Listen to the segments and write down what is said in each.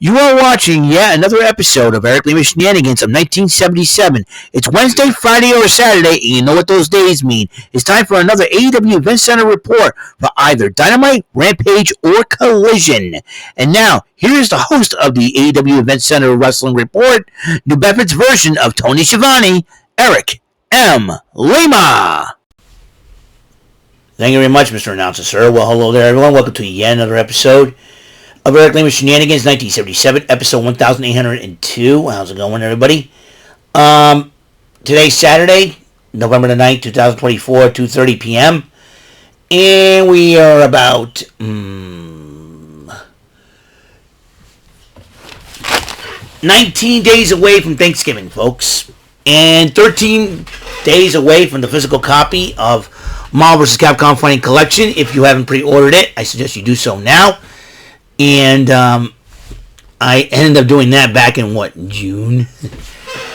You are watching yet another episode of Eric Lima Shenanigans of 1977. It's Wednesday, Friday, or Saturday, and you know what those days mean. It's time for another AEW Event Center report for either Dynamite, Rampage, or Collision. And now, here is the host of the AEW Event Center Wrestling Report, New Bedford's version of Tony Schiavone, Eric M. Lima. Thank you very much, Mr. Announcer, sir. Well, hello there, everyone. Welcome to yet another episode of Eric Lima Shenanigans, 1977, episode 1802. How's it going, everybody? Today's Saturday, November the 9th, 2024, 2:30 p.m. And we are about 19 days away from Thanksgiving, folks. And 13 days away from the physical copy of Marvel vs. Capcom Fighting Collection. If you haven't pre-ordered it, I suggest you do so now. And I ended up doing that back in, June?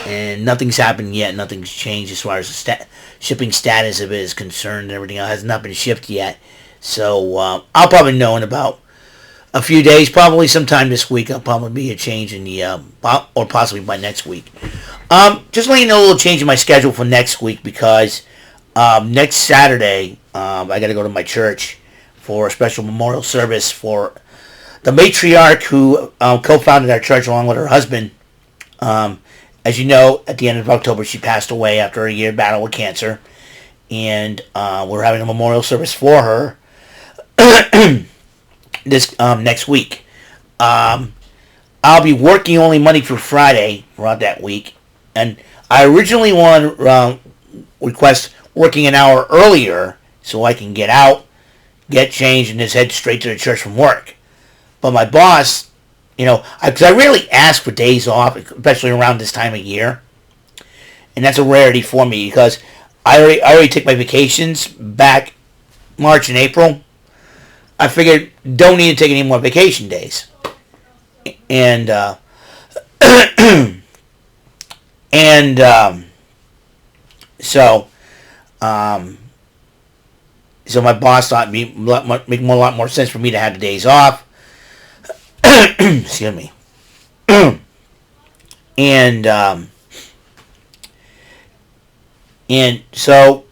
And nothing's happened yet. Nothing's changed as far as the shipping status of it is concerned and everything else. It has not been shipped yet. So I'll probably know in about a few days, probably sometime this week. I'll probably be a change in the, or possibly by next week. Just letting you know a little change in my schedule for next week because next Saturday, I got to go to my church for a special memorial service for the matriarch who co-founded our church along with her husband. As you know, at the end of October, she passed away after a year battle with cancer. And we're having a memorial service for her this next week. I'll be working only Monday through Friday throughout that week. And I originally wanted to request working an hour earlier so I can get out, get changed, and just head straight to the church from work. But my boss, because I rarely ask for days off, especially around this time of year. And that's a rarity for me because I already take my vacations back March and April. I figured don't need to take any more vacation days. And, so my boss thought it'd make a lot more sense for me to have the days off. Excuse me. And so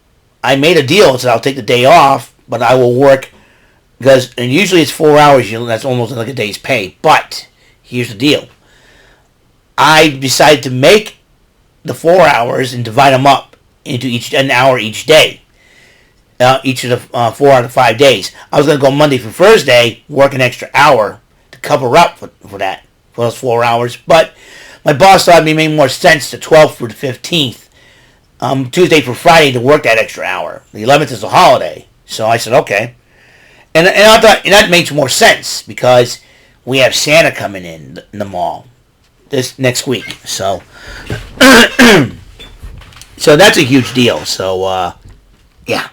I made a deal and said I'll take the day off, but I will work and usually it's 4 hours. That's almost like a day's pay. But here's the deal: I decided to make the 4 hours and divide them up into an hour each day. Each of the 4 out of 5 days. I was going to go Monday through Thursday, work an extra hour to cover up for those 4 hours. But my boss thought it made more sense the 12th through the 15th, Tuesday through Friday, to work that extra hour. The 11th is a holiday. So I said, okay. And I thought that makes more sense because we have Santa coming in the mall this next week. So, so that's a huge deal. So, yeah.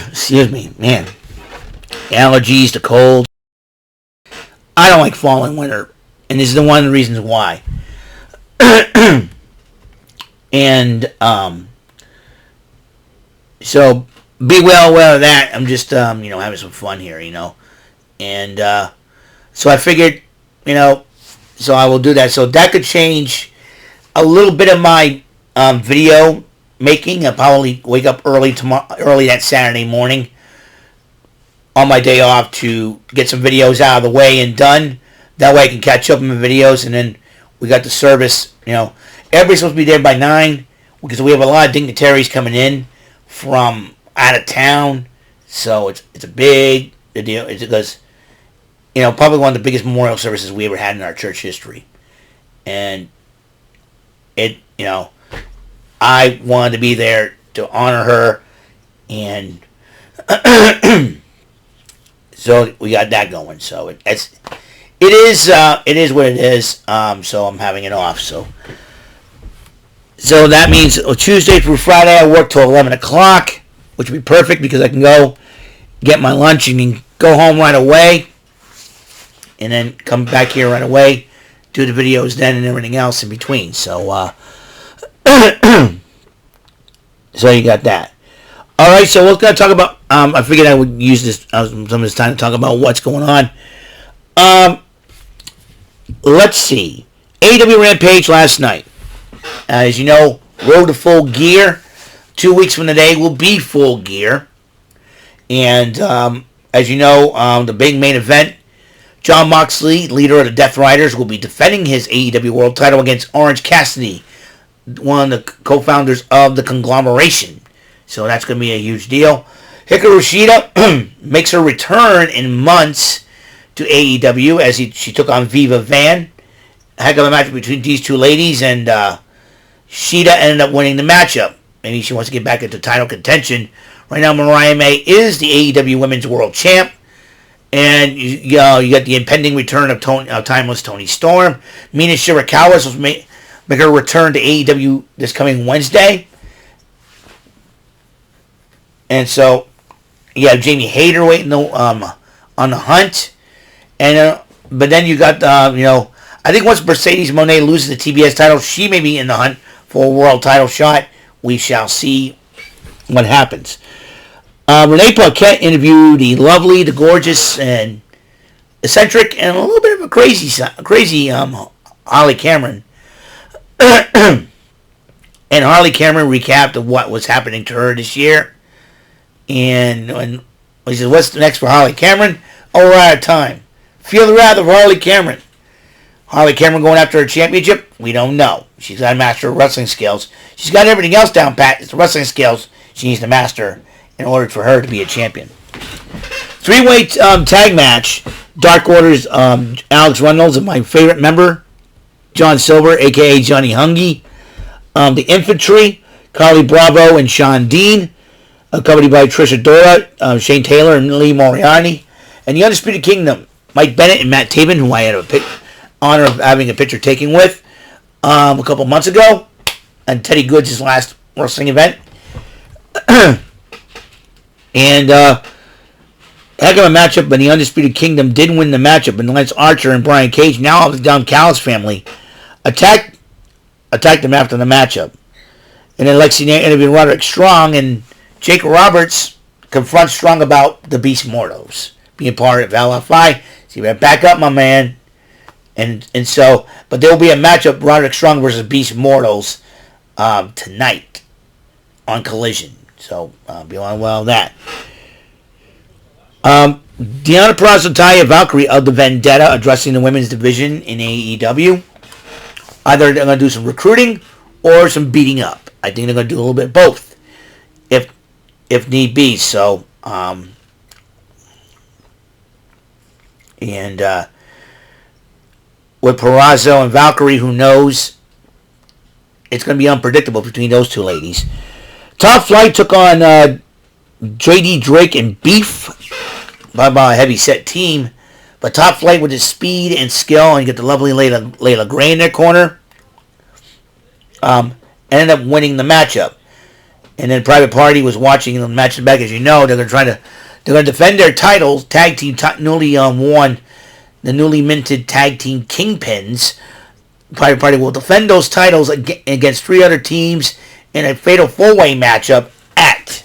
Excuse me, man. Allergies to cold. I don't like fall and winter, and this is one of the reasons why. And so be well aware of that. I'm just having some fun here, and so I figured, so I will do that. So that could change a little bit of my video making. I'll probably wake up early that Saturday morning on my day off to get some videos out of the way and done. That way I can catch up on my videos, and then we got the service. Everybody's supposed to be there by 9 because we have a lot of dignitaries coming in from out of town. So it's a big deal. It's because probably one of the biggest memorial services we ever had in our church history, and I wanted to be there to honor her, and so we got that going. So it is what it is. So I'm having it off. So that means Tuesday through Friday I work till 11 o'clock, which would be perfect because I can go get my lunch and go home right away, and then come back here right away, do the videos then and everything else in between. So so you got that. All right, so we're going to talk about. I figured I would use some of this time to talk about what's going on Um, let's see. AEW Rampage last night. As you know, road to Full Gear. 2 weeks from today will be Full Gear. And as you know, the big main event, Jon Moxley, leader of the Death Riders, will be defending his AEW World title against Orange Cassidy, one of the co-founders of the conglomeration. So that's going to be a huge deal. Hikaru Shida makes her return in months to AEW as she took on Viva Van. A heck of a match between these two ladies, and Shida ended up winning the matchup. Maybe she wants to get back into title contention. Right now, Mariah May is the AEW Women's World Champ. And you got the impending return of Timeless Toni Storm. Mina Shirakawa is supposed to make her return to AEW this coming Wednesday. And so, you have Jamie Hayter waiting on the hunt. And but then you got, I think once Mercedes Moné loses the TBS title, she may be in the hunt for a world title shot. We shall see what happens. Renee Paquette interviewed the lovely, the gorgeous, and eccentric, and a little bit of a crazy Harley Cameron. And Harley Cameron recapped of what was happening to her this year. And he said, "What's next for Harley Cameron? Oh, we're out of time. Feel the wrath of Harley Cameron. Harley Cameron going after her championship? We don't know. She's got to master her wrestling skills. She's got everything else down pat. It's the wrestling skills she needs to master in order for her to be a champion." Three-way tag match. Dark Order's Alex Reynolds and my favorite member, John Silver, a.k.a. Johnny Hungy. The Infantry, Carly Bravo and Sean Dean, accompanied by Trish Adora, Shane Taylor, and Lee Moriarty. And the Undisputed Kingdom, Mike Bennett and Matt Taven, who I had a honor of having a picture taken with a couple months ago, and Teddy Goods' last wrestling event. And heck of a matchup, but the Undisputed Kingdom did win the matchup, and Lance Archer and Brian Cage, now of the Don Callis family, attacked them after the matchup. And then Lexi Nair interviewed Roderick Strong, and Jake Roberts confronts Strong about the Beast Mortals being part of LFI. So you better back up, my man. And so, but there will be a matchup, Roderick Strong versus Beast Mortals, tonight on Collision. So be on well with that. Deonna Purrazzo, Taya Valkyrie of the Vendetta addressing the women's division in AEW. Either they're going to do some recruiting or some beating up. I think they're going to do a little bit of both, if need be. So, with Purrazzo and Valkyrie, who knows? It's going to be unpredictable between those two ladies. Top Flight took on JD Drake and Beef by a heavy-set team. But Top Flight with his speed and skill, and you get the lovely Layla Gray in their corner, ended up winning the matchup. And then Private Party was watching the match back. As you know, they're going to defend their titles. Tag team newly won the newly minted tag team Kingpins. Private Party will defend those titles against three other teams in a fatal four-way matchup at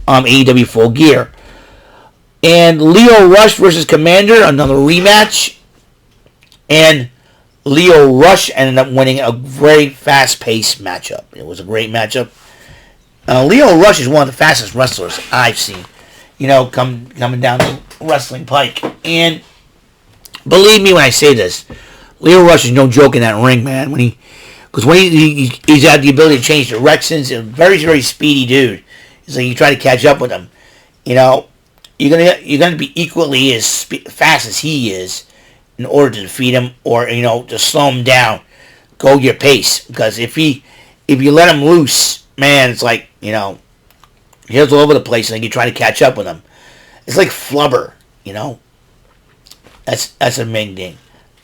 AEW Full Gear. And Leo Rush versus Commander, another rematch. And Leo Rush ended up winning a very fast-paced matchup. It was a great matchup. Leo Rush is one of the fastest wrestlers I've seen, coming down the wrestling pike. And believe me when I say this, Leo Rush is no joke in that ring, man. Because he's had the ability to change directions, and a very, very speedy dude. It's like you try to catch up with him, you're gonna be equally as fast as he is in order to defeat him, or to slow him down. Go your pace, because if you let him loose, man, it's like he's all over the place, and you try to catch up with him. It's like Flubber, That's the main thing.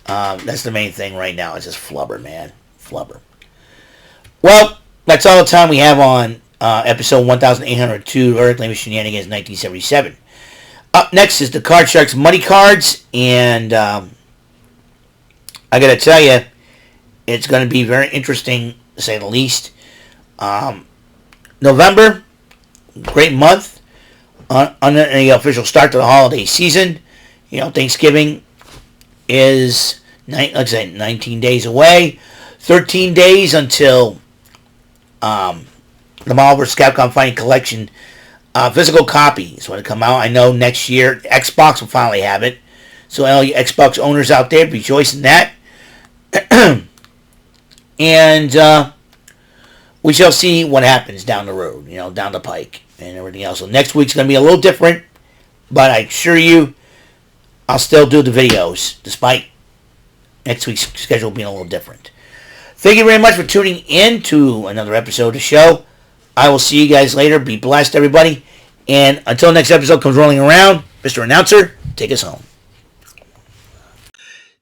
That's the main thing right now. It's just Flubber, man. Flubber. Well, that's all the time we have on episode 1802 of Earth Lima Shenanigans 1977. Up next is the Card Sharks Money Cards, and I gotta tell you, it's going to be very interesting, to say the least. November, great month, on the official start to the holiday season. Thanksgiving is, like I said, 19 days away. 13 days until the Marvel vs. Capcom Fighting Collection physical copy is going to come out. I know next year Xbox will finally have it. So all you Xbox owners out there, rejoice in that. And we shall see what happens down the road, down the pike and everything else. So next week's going to be a little different, but I assure you, I'll still do the videos, despite next week's schedule being a little different. Thank you very much for tuning in to another episode of the show. I will see you guys later. Be blessed, everybody. And until next episode comes rolling around, Mr. Announcer, take us home.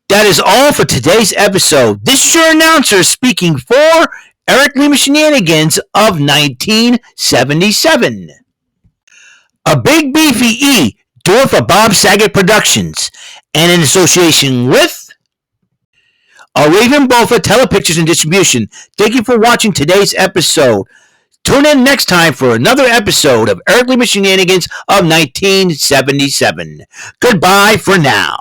That is all for today's episode. This is your announcer speaking for Eric Lima Shenanigans of 1977. A Big Beefy E, doing for Bob Saget Productions, and in association with a Raven Bofa Telepictures and Distribution. Thank you for watching today's episode. Tune in next time for another episode of Eric Lima Shenanigans of 1977. Goodbye for now.